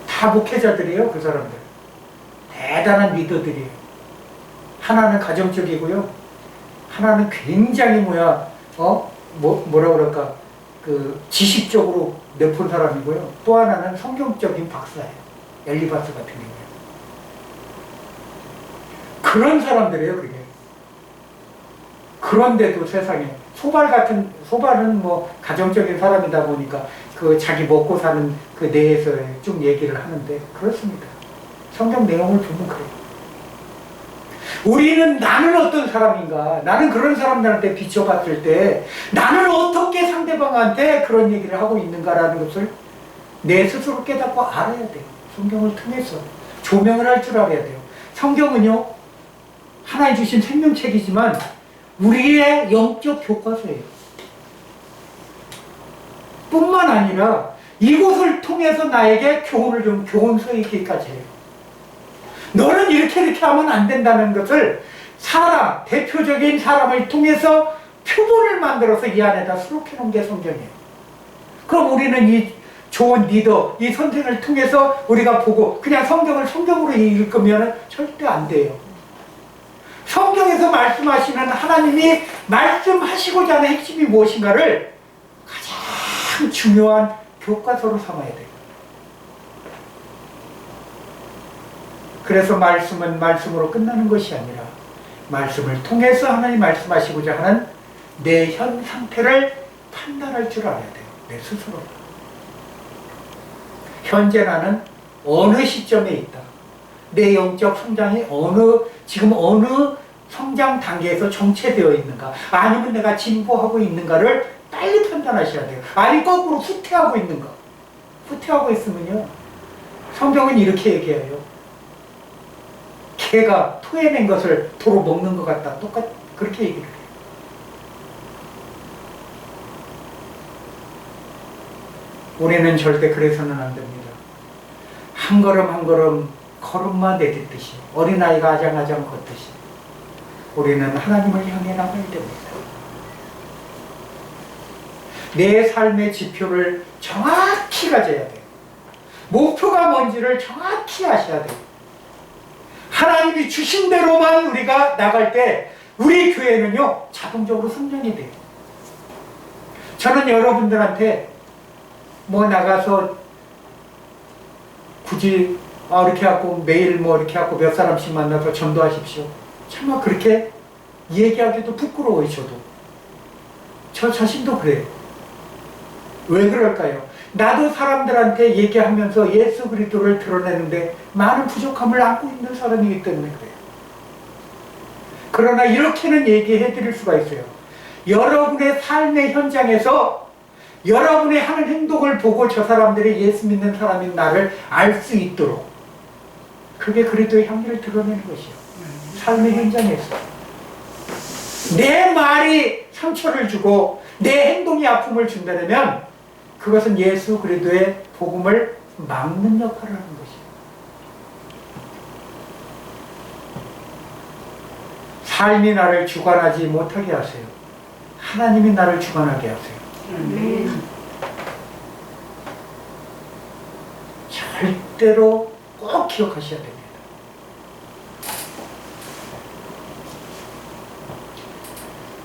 다 목회자들이에요. 그 사람들 대단한 리더들이에요. 하나는 가정적이고요. 하나는 굉장히 뭐라 그럴까 그 지식적으로 높은 사람이고요. 또 하나는 성경적인 박사예요. 엘리바스 같은 경우에. 그런 사람들이에요. 그게. 그런데도 세상에 소발은 뭐 가정적인 사람이다 보니까 그 자기 먹고 사는 그 내에서 좀 얘기를 하는데 그렇습니다. 성경 내용을 보면 그래요. 우리는 나는 어떤 사람인가, 나는 그런 사람들한테 비춰봤을 때 나는 어떻게 상대방한테 그런 얘기를 하고 있는가라는 것을 내 스스로 깨닫고 알아야 돼요. 성경을 통해서 조명을 할 줄 알아야 돼요. 성경은요 하나님 주신 생명책이지만 우리의 영적 교과서예요. 뿐만 아니라 이곳을 통해서 나에게 교훈을 좀 교훈서에 있기까지 해요. 너는 이렇게 하면 안 된다는 것을 대표적인 사람을 통해서 표본을 만들어서 이 안에다 수록해 놓은 게 성경이에요. 그럼 우리는 이 좋은 리더, 이 선생을 통해서 우리가 보고 그냥 성경을 성경으로 읽으면 절대 안 돼요. 성경에서 말씀하시는 하나님이 말씀하시고자 하는 핵심이 무엇인가를 가장 중요한 교과서로 삼아야 돼요. 그래서 말씀은 말씀으로 끝나는 것이 아니라 말씀을 통해서 하나님 말씀하시고자 하는 내 현 상태를 판단할 줄 알아야 돼요. 내 스스로. 현재 나는 어느 시점에 있다. 내 영적 성장이 지금 어느 성장 단계에서 정체되어 있는가, 아니면 내가 진보하고 있는가를 빨리 판단하셔야 돼요. 아니 거꾸로 후퇴하고 있는가. 후퇴하고 있으면요 성경은 이렇게 얘기해요. 개가 토해낸 것을 도로 먹는 것 같다. 그렇게 얘기를 해요. 우리는 절대 그래서는 안 됩니다. 한 걸음 한 걸음 걸음마 내딛듯이 어린아이가 아장아장 걷듯이 우리는 하나님을 향해 나가야 됩니다. 내 삶의 지표를 정확히 가져야 돼요. 목표가 뭔지를 정확히 아셔야 돼요. 하나님이 주신 대로만 우리가 나갈 때 우리 교회는요 자동적으로 성장이 돼요. 저는 여러분들한테 나가서 굳이 이렇게 하고 매일 이렇게 하고 몇 사람씩 만나서 전도하십시오. 차마 그렇게 얘기하기도 부끄러워요. 저 자신도 그래요. 왜 그럴까요? 나도 사람들한테 얘기하면서 예수 그리스도를 드러내는데 많은 부족함을 안고 있는 사람이기 때문에 그래요. 그러나 이렇게는 얘기해 드릴 수가 있어요. 여러분의 삶의 현장에서 여러분의 하는 행동을 보고 저 사람들이 예수 믿는 사람인 나를 알 수 있도록 그게 그리스도의 향기를 드러내는 것이요. 삶의 현장에서 내 말이 상처를 주고 내 행동이 아픔을 준다면 그것은 예수 그리스도의 복음을 막는 역할을 하는 것이에요. 삶이 나를 주관하지 못하게 하세요. 하나님이 나를 주관하게 하세요. 절대로 꼭 기억하셔야 됩니다.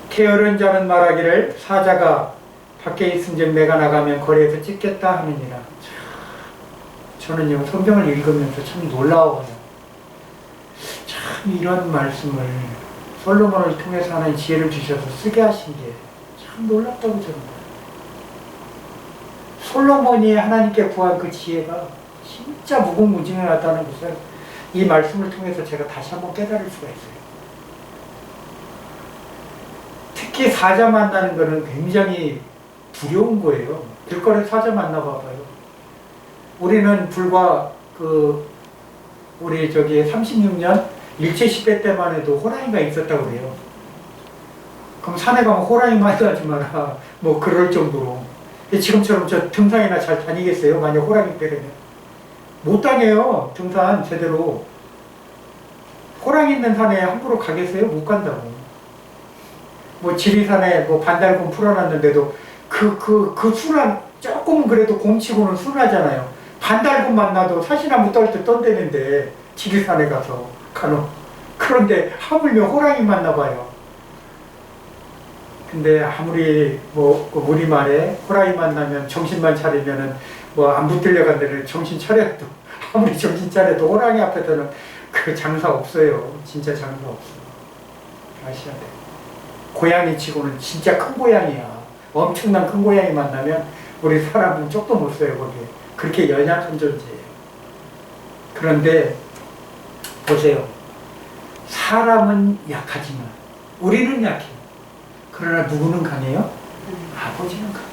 게으른 자는 말하기를 사자가 밖에 있은즉 내가 나가면 거리에서 찢겠다 하느니라. 저는요 성경을 읽으면서 참 놀라워요. 참 이런 말씀을 솔로몬을 통해서 하나님 지혜를 주셔서 쓰게 하신 게 참 놀랍다고 저는 봐요. 솔로몬이 하나님께 구한 그 지혜가 진짜 무궁무진하다는 것을 이 말씀을 통해서 제가 다시 한번 깨달을 수가 있어요. 특히 사자 만나는 거는 굉장히 두려운 거예요. 길거리 사자 만나봐봐요. 우리는 불과 우리 36년 일제 시대 때만 해도 호랑이가 있었다고 그래요. 그럼 산에 가면 호랑이 만나지 마라. 뭐 그럴 정도로. 지금처럼 저 등산이나 잘 다니겠어요? 만약 호랑이 때리면. 못 다녀요. 등산 제대로. 호랑이 있는 산에 함부로 가겠어요? 못 간다고. 뭐 지리산에 뭐 반달곰 풀어놨는데도 그 순한, 조금은 그래도 곰치고는 순하잖아요. 반달곰 만나도 사시나무 떨 때 떤대는데 지리산에 가서 간혹. 그런데 하물며 호랑이 만나봐요. 근데 아무리 뭐 우리말에 호랑이 만나면 정신만 차리면은 뭐 안 붙들려 간다는 정신 차려도 아무리 정신 차려도 호랑이 앞에서는 그 장사 없어요. 진짜 장사 없어요. 아셔야 돼요. 고양이 치고는 진짜 큰 고양이야. 엄청난 큰 고양이 만나면 우리 사람은 쪽도 못 써요, 거기에. 그렇게 연약한 존재예요. 그런데 보세요. 사람은 약하지만 우리는 약해요. 그러나 누구는 강해요? 아버지는 강해요.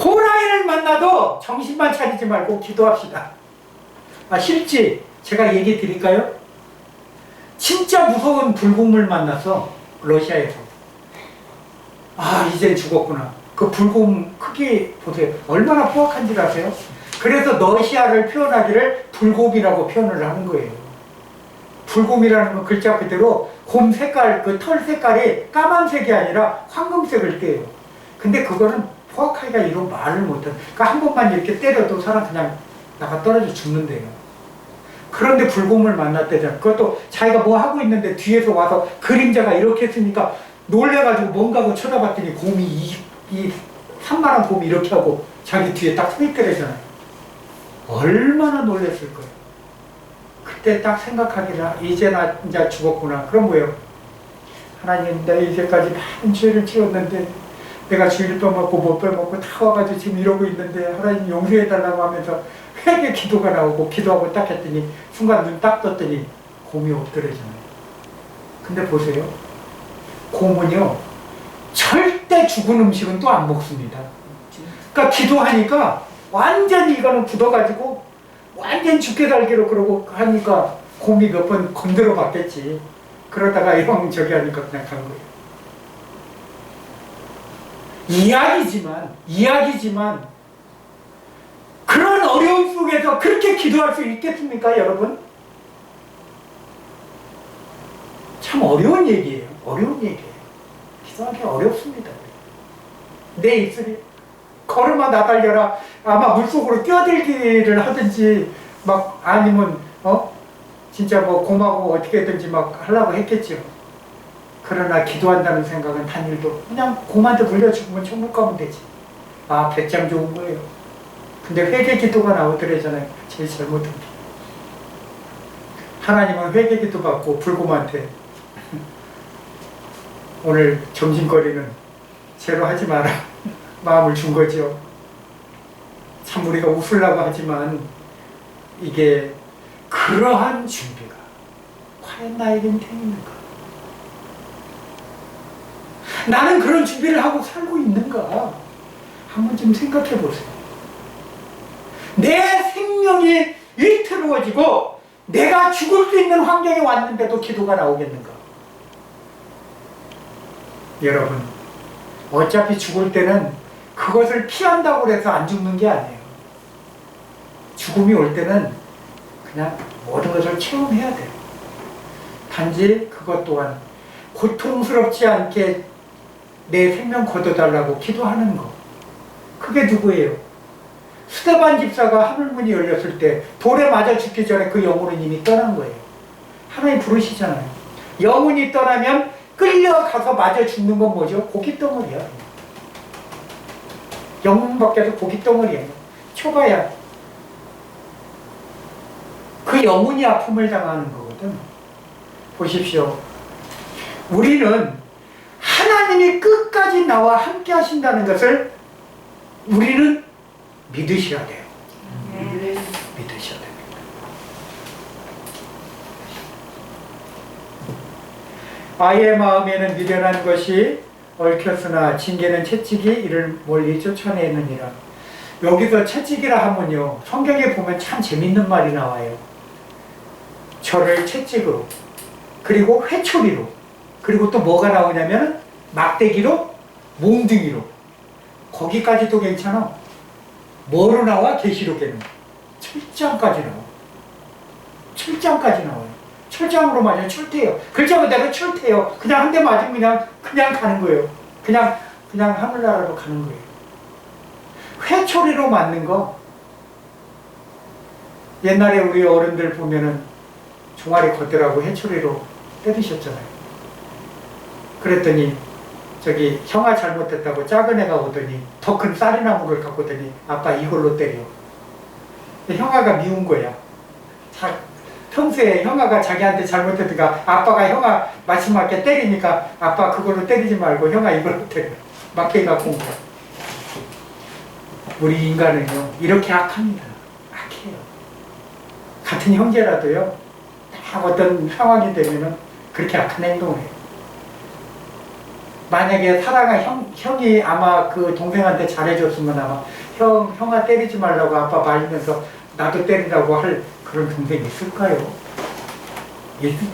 호랑이를 만나도 정신만 차리지 말고 기도합시다. 실제 제가 얘기 드릴까요? 진짜 무서운 불곰을 만나서 러시아에서 이제 죽었구나. 그 불곰 크기 보세요. 얼마나 포악한지 아세요? 그래서 러시아를 표현하기를 불곰이라고 표현을 하는 거예요. 불곰이라는 건 글자 그대로 곰 색깔, 그 털 색깔이 까만색이 아니라 황금색을 떼요. 근데 그거는 포악하기가 이런 말을 못해. 그러니까 한 번만 이렇게 때려도 사람 그냥 나가 떨어져 죽는데요. 그런데 불곰을 만났대잖아. 그것도 자기가 뭐 하고 있는데 뒤에서 와서 그림자가 이렇게 했으니까 놀래가지고 뭔가 하고 쳐다봤더니 곰이 이 산만한 곰이 이렇게 하고 자기 뒤에 딱 서 있더래잖아요. 얼마나 놀랬을 거예요. 그때 딱 생각하기를 이제 나 이제 죽었구나. 그럼 뭐예요? 하나님, 내가 이제까지 많은 죄를 지었는데 내가 주일 빼먹고 못 빼먹고 다 와가지고 지금 이러고 있는데 하나님 용서해달라고 하면서 회개 기도가 나오고 기도하고 딱 했더니 순간 눈 딱 떴더니 곰이 없더래잖아요. 근데 보세요. 곰은요 절대 죽은 음식은 또 안 먹습니다. 그러니까 기도하니까 완전히 이거는 굳어가지고 완전 죽게 살기로 그러고 하니까 곰이 몇 번 건드려 봤겠지. 그러다가 형 저기 하니까 그냥 간 거예요. 이야기지만 그런 어려움 속에서 그렇게 기도할 수 있겠습니까, 여러분? 참 어려운 얘기예요. 어려운 얘기예요. 기도하기 어렵습니다. 내 입술이 걸음아 나달려라. 아마 물속으로 뛰어들기를 하든지 막 아니면 진짜 뭐 곰하고 어떻게든지 막 하려고 했겠죠. 그러나 기도한다는 생각은 단일도 그냥 곰한테 물려 죽으면 천국 가면 되지. 배짱 좋은 거예요. 근데 회개 기도가 나오더래잖아요. 제일 잘못한 게. 하나님은 회개 기도 받고 불곰한테 오늘 점심거리는 죄로 하지 마라. 마음을 준 거죠. 참 우리가 웃으려고 하지만 이게 그러한 준비가 과연 나에겐 돼 있는가? 나는 그런 준비를 하고 살고 있는가? 한번 좀 생각해 보세요. 내 생명이 위태로워지고 내가 죽을 수 있는 환경에 왔는데도 기도가 나오겠는가? 여러분, 어차피 죽을 때는 그것을 피한다고 해서 안 죽는 게 아니에요. 죽음이 올 때는 그냥 모든 것을 체험해야 돼요. 단지 그것 또한 고통스럽지 않게 내 생명 거둬달라고 기도하는 거. 그게 누구예요? 스데반 집사가 하늘문이 열렸을 때 돌에 맞아 죽기 전에 그 영혼은 이미 떠난 거예요. 하나님 부르시잖아요. 영혼이 떠나면 끌려가서 맞아 죽는 건 뭐죠? 고깃덩어리야. 영혼 밖에서 고깃덩어리예요. 초가야. 그 영혼이 아픔을 당하는 거거든. 보십시오. 우리는 하나님이 끝까지 나와 함께 하신다는 것을 우리는 믿으셔야 돼요. 믿으셔야 됩니다. 아이의 마음에는 미련한 것이 얽혔으나 징계는 채찍이 이를 멀리 쫓아내느니라. 여기서 채찍이라 하면요, 성경에 보면 참 재밌는 말이 나와요. 저를 채찍으로, 그리고 회초리로, 그리고 또 뭐가 나오냐면 막대기로, 몽둥이로. 거기까지도 괜찮아. 뭐로 나와? 계시록에는 7장까지 나와. 7장까지 나와요. 철장으로 맞으면 출퇴요. 글자 그대로 출퇴요. 그냥 한 대 맞으면 그냥 가는 거예요. 그냥 하늘나라로 가는 거예요. 회초리로 맞는 거. 옛날에 우리 어른들 보면은 종아리 걷으라고 회초리로 때리셨잖아요. 그랬더니 저기 형아 잘못했다고 작은 애가 오더니 더 큰 쌀이나무를 갖고 오더니 아빠 이걸로 때려. 형아가 미운 거야. 평소에 형아가 자기한테 잘못했으니까 아빠가 형아 마지막에 때리니까 아빠 그걸로 때리지 말고 형아 이걸로 때려. 맞게 갖고 온 거야. 우리 인간은요 이렇게 악합니다. 악해요. 같은 형제라도요 딱 어떤 상황이 되면은 그렇게 악한 행동을 해요. 만약에 사랑한 형이 아마 그 동생한테 잘해줬으면 아마 형아 때리지 말라고 아빠 말리면서 나도 때리라고 할 그런 동생이 있을까요?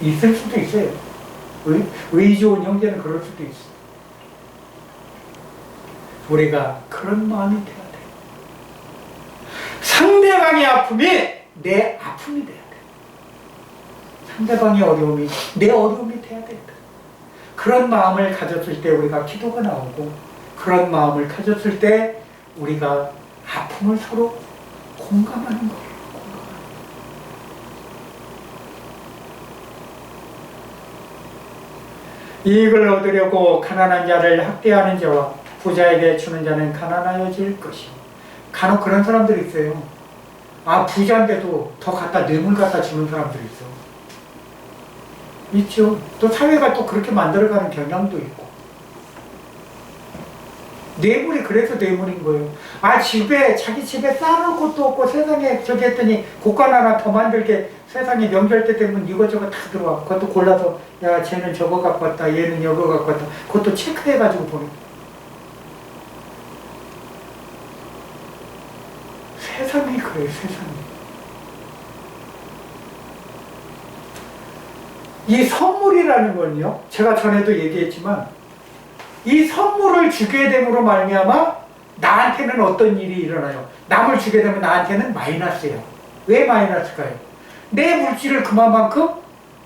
있을 수도 있어요. 의 좋은 형제는 그럴 수도 있어. 우리가 그런 마음이 돼야 돼. 상대방의 아픔이 내 아픔이 돼야 돼. 상대방의 어려움이 내 어려움이 돼야 돼. 그런 마음을 가졌을 때 우리가 기도가 나오고, 그런 마음을 가졌을 때 우리가 아픔을 서로 공감하는 거예요. 이익을 얻으려고 가난한 자를 학대하는 자와 부자에게 주는 자는 가난하여질 것이요. 간혹 그런 사람들이 있어요. 아, 부자인데도 더 갖다 뇌물 갖다 주는 사람들이 있어. 있죠. 또 사회가 또 그렇게 만들어가는 경향도 있고. 뇌물이 그래서 뇌물인 거예요. 아, 자기 집에 쌓아놓을 것도 없고 세상에 저기 했더니 곡간 하나 더 만들게 세상에 명절 때 되면 이거저거 다 들어와. 그것도 골라서 야, 쟤는 저거 갖고 왔다, 얘는 이거 갖고 왔다. 그것도 체크해가지고 보내. 세상이 그래요, 세상이. 이 선물이라는 건요, 제가 전에도 얘기했지만 이 선물을 주게 됨으로 말미암아 나한테는 어떤 일이 일어나요? 남을 주게 되면 나한테는 마이너스예요. 왜 마이너스일까요? 내 물질을 그만큼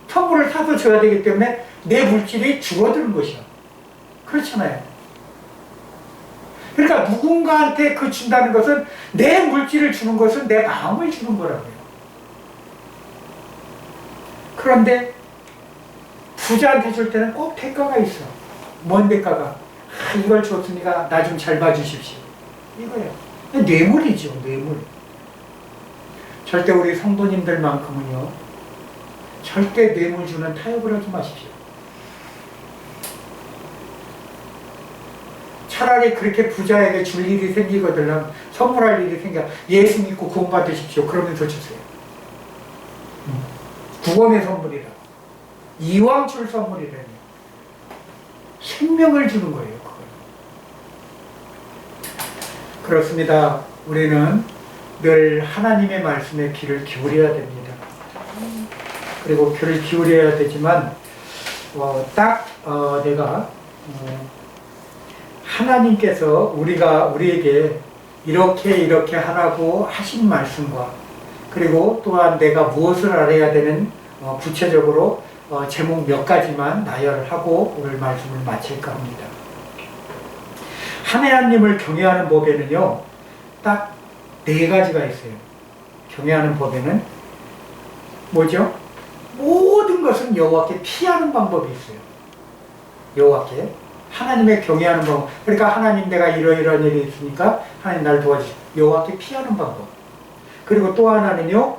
선물을 사서 줘야 되기 때문에 내 물질이 줄어드는 것이요. 그렇잖아요. 그러니까 누군가한테 그 준다는 것은 내 물질을 주는 것은 내 마음을 주는 거라고요. 그런데 부자한테 줄 때는 꼭 대가가 있어. 뭔 대가가? 아, 이걸 줬으니까 나 좀 잘 봐주십시오. 이거예요. 뇌물이죠, 뇌물. 절대 우리 성도님들만큼은요, 절대 뇌물 주는 타협을 하지 마십시오. 차라리 그렇게 부자에게 줄 일이 생기거든, 선물할 일이 생겨. 예수 믿고 구원 받으십시오. 그러면서 주세요. 구원의 선물이라. 이왕 줄 선물이라니. 생명을 주는 거예요, 그걸. 그렇습니다. 우리는 늘 하나님의 말씀에 귀를 기울여야 됩니다. 그리고 귀를 기울여야 되지만 내가 하나님께서 우리에게 이렇게 하라고 하신 말씀과 그리고 또한 내가 무엇을 알아야 되는 구체적으로 제목 몇 가지만 나열하고 오늘 말씀을 마칠까 합니다. 하나님을 경외하는 법에는요, 딱 4가지가 있어요. 경외하는 법에는 뭐죠? 모든 것은 여호와께 피하는 방법이 있어요. 여호와께 하나님의 경외하는 방법. 그러니까 하나님 내가 이러이러한 일이 있으니까 하나님 날 도와주시오. 여호와께 피하는 방법. 그리고 또 하나는요,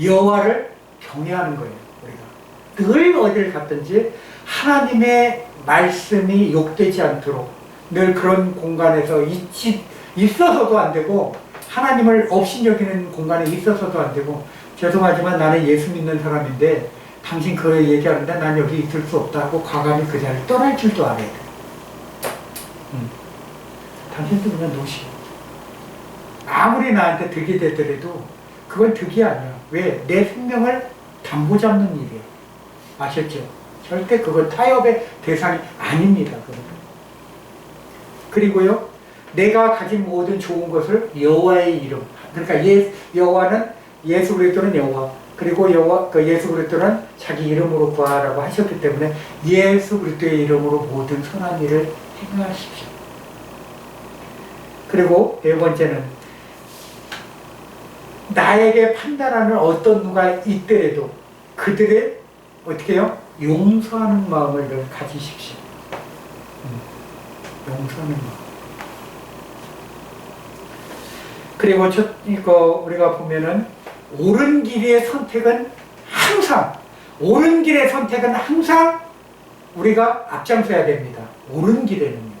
여호와를 경외하는 거예요. 우리가 늘 어딜 갔든지 하나님의 말씀이 욕되지 않도록 늘 그런 공간에서 있어서도 안 되고 하나님을 업신여기는 공간에 있어서도 안 되고 죄송하지만 나는 예수 믿는 사람인데 당신 그 얘기하는데 난 여기 있을 수 없다 하고 과감히 그 자리를 떠날 줄도 알아야 돼. 당신도 그냥 노시. 아무리 나한테 득이 되더라도 그건 득이 아니야. 왜? 내 생명을 담보 잡는 일이에요. 아셨죠? 절대 그건 타협의 대상이 아닙니다. 그리고요, 내가 가진 모든 좋은 것을 여호와의 이름, 그러니까 여호와는 예수 그리스도는 여호와, 그리고 예수 그리스도는 자기 이름으로 구하라고 하셨기 때문에 예수 그리스도의 이름으로 모든 선한 일을 행하십시오. 그리고 4번째는 나에게 판단하는 어떤 누가 있더라도 그들의 어떻게 해요? 용서하는 마음을 늘 가지십시오. 용서하는 마음. 그리고 이거 우리가 보면은 옳은 길의 선택은 항상 우리가 앞장서야 됩니다. 옳은 길에는요.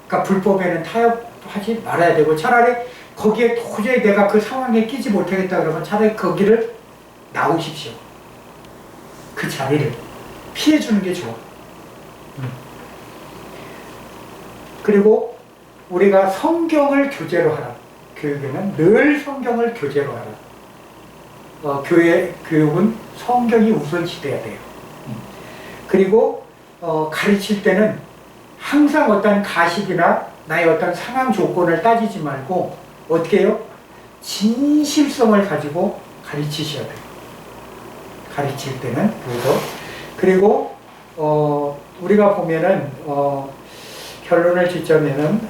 그러니까 불법에는 타협하지 말아야 되고 차라리 거기에 도저히 내가 그 상황에 끼지 못하겠다 그러면 차라리 거기를 나오십시오. 그 자리를 피해주는 게 좋아. 그리고 우리가 성경을 교재로 하라. 교육에는 늘 성경을 교재로 하라. 교육은 성경이 우선시돼야 돼요. 그리고 가르칠 때는 항상 어떤 가식이나 나의 어떤 상황 조건을 따지지 말고 어떻게 해요? 진실성을 가지고 가르치셔야 돼요. 가르칠 때는 그리고 우리가 보면은 결론을 짓자면은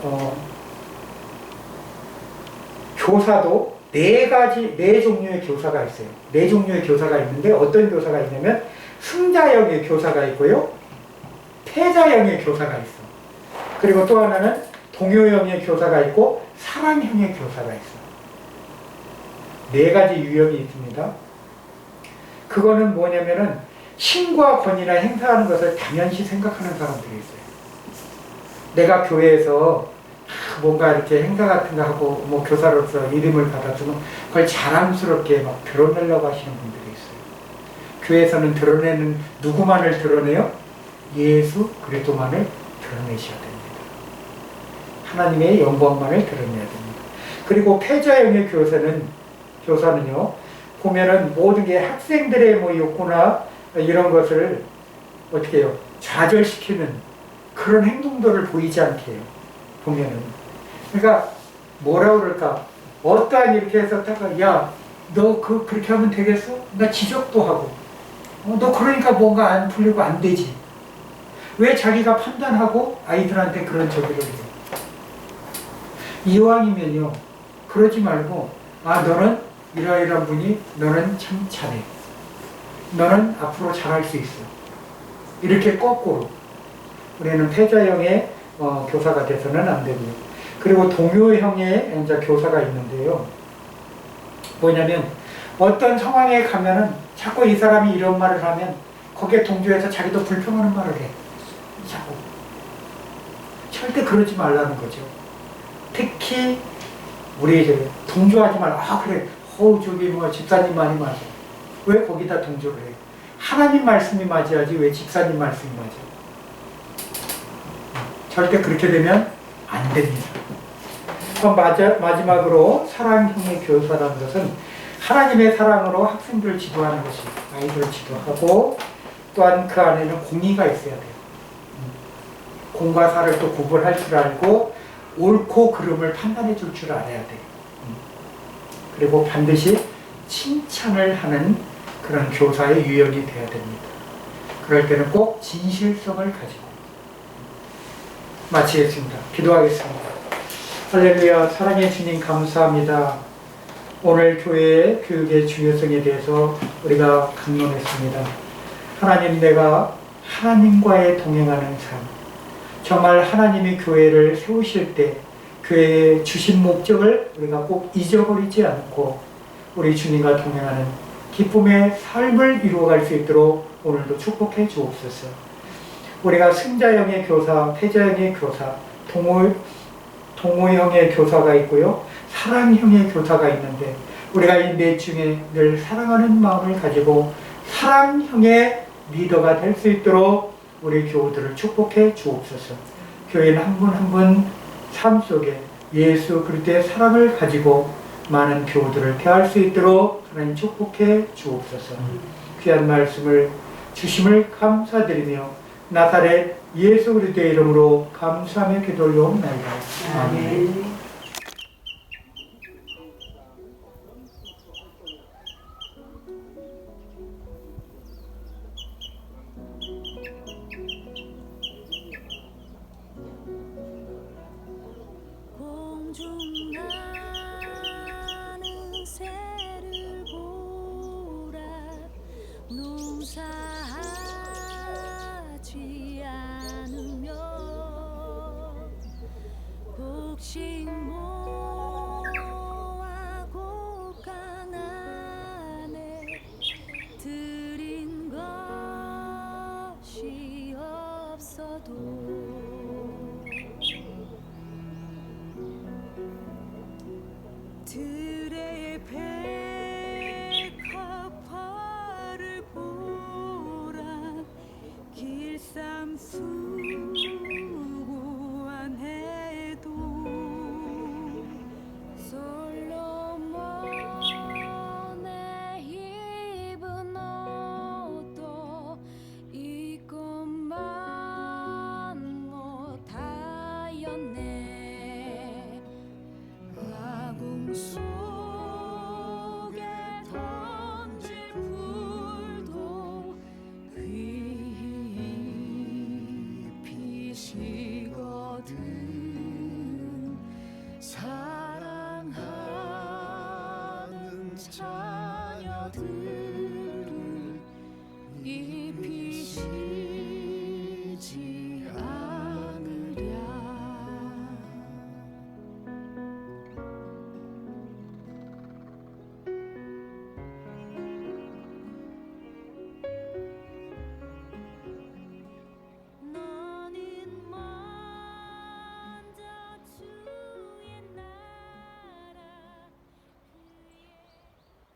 교사도 4종류의 교사가 있어요. 4종류의 교사가 있는데 어떤 교사가 있냐면 승자형의 교사가 있고요, 패자형의 교사가 있어. 그리고 또 하나는 동요형의 교사가 있고 사랑형의 교사가 있어. 4가지 유형이 있습니다. 그거는 뭐냐면은 신과 권위나 행사하는 것을 당연시 생각하는 사람들이 있어요. 내가 교회에서 뭔가 이렇게 행사 같은 거 하고 뭐 교사로서 이름을 받아주면 그걸 자랑스럽게 막 드러내려고 하시는 분들이 있어요. 교회에서는 드러내는 누구만을 드러내요? 예수 그리스도만을 드러내셔야 됩니다. 하나님의 영광만을 드러내야 됩니다. 그리고 패자형의 교사는요 보면은 모든 게 학생들의 뭐 욕구나 이런 것을 어떻게 해요? 좌절시키는 그런 행동들을 보이지 않게 해요. 보면은. 그러니까 뭐라 그럴까? 어떠한 이렇게 해서 야, 너 그렇게 하면 되겠어? 나 지적도 하고. 너 그러니까 뭔가 안 풀리고 안 되지. 왜 자기가 판단하고 아이들한테 그런 저기를 해요? 이왕이면요, 그러지 말고, 너는 이러이러한 분이 너는 참 잘해. 너는 앞으로 잘할 수 있어. 이렇게 거꾸로. 우리는 패자형의 교사가 돼서는 안 되고요. 그리고 동요형의 이제 교사가 있는데요. 뭐냐면 어떤 상황에 가면은 자꾸 이 사람이 이런 말을 하면 거기에 동조해서 자기도 불평하는 말을 해. 자꾸. 절대 그러지 말라는 거죠. 특히 우리 이제 동조하지 말라. 그래. 저기 뭐 집사님 말이 맞아. 왜 거기다 동조를 해? 하나님 말씀이 맞아야지 왜 집사님 말씀이 맞아? 절대 그렇게 되면 안 됩니다. 그럼 마지막으로 사랑형의 교사라는 것은 하나님의 사랑으로 학생들을 지도하는 것이 아이들을 지도하고 또한 그 안에는 공의가 있어야 돼요. 공과 사를 또 구분할 줄 알고 옳고 그름을 판단해 줄 줄 알아야 돼요. 그리고 반드시 칭찬을 하는 그런 교사의 유형이 되어야 됩니다. 그럴 때는 꼭 진실성을 가지고 마치겠습니다. 기도하겠습니다. 할렐루야. 사랑의 주님 감사합니다. 오늘 교회의 교육의 중요성에 대해서 우리가 강론했습니다. 하나님, 내가 하나님과의 동행하는 삶, 정말 하나님이 교회를 세우실 때 교회에 주신 목적을 우리가 꼭 잊어버리지 않고 우리 주님과 동행하는 기쁨의 삶을 이루어갈 수 있도록 오늘도 축복해 주옵소서. 우리가 승자형의 교사, 패자형의 교사, 동호형의 교사가 있고요, 사랑형의 교사가 있는데 우리가 이 넷 중에 늘 사랑하는 마음을 가지고 사랑형의 리더가 될 수 있도록 우리 교우들을 축복해 주옵소서. 교회는 한 분 한 분 삶 속에 예수 그리스도의 사랑을 가지고 많은 교우들을 대할 수 있도록 하나님 축복해 주옵소서. 귀한 말씀을 주심을 감사드리며 나사렛 예수 그리스도의 이름으로 감사하며 기도 올려옵나이다. 아멘. 공중나는 새를 보라 농사하지 않으며 곡식모아 곡간 안에 들인 것이 없어도 들의 백합화를 보라 길쌈 수고한 해도 솔로몬의 입은 옷도 이것만 못하였네. 아궁 속에 던질 풀도 피시거든 사랑하는 자녀들을 이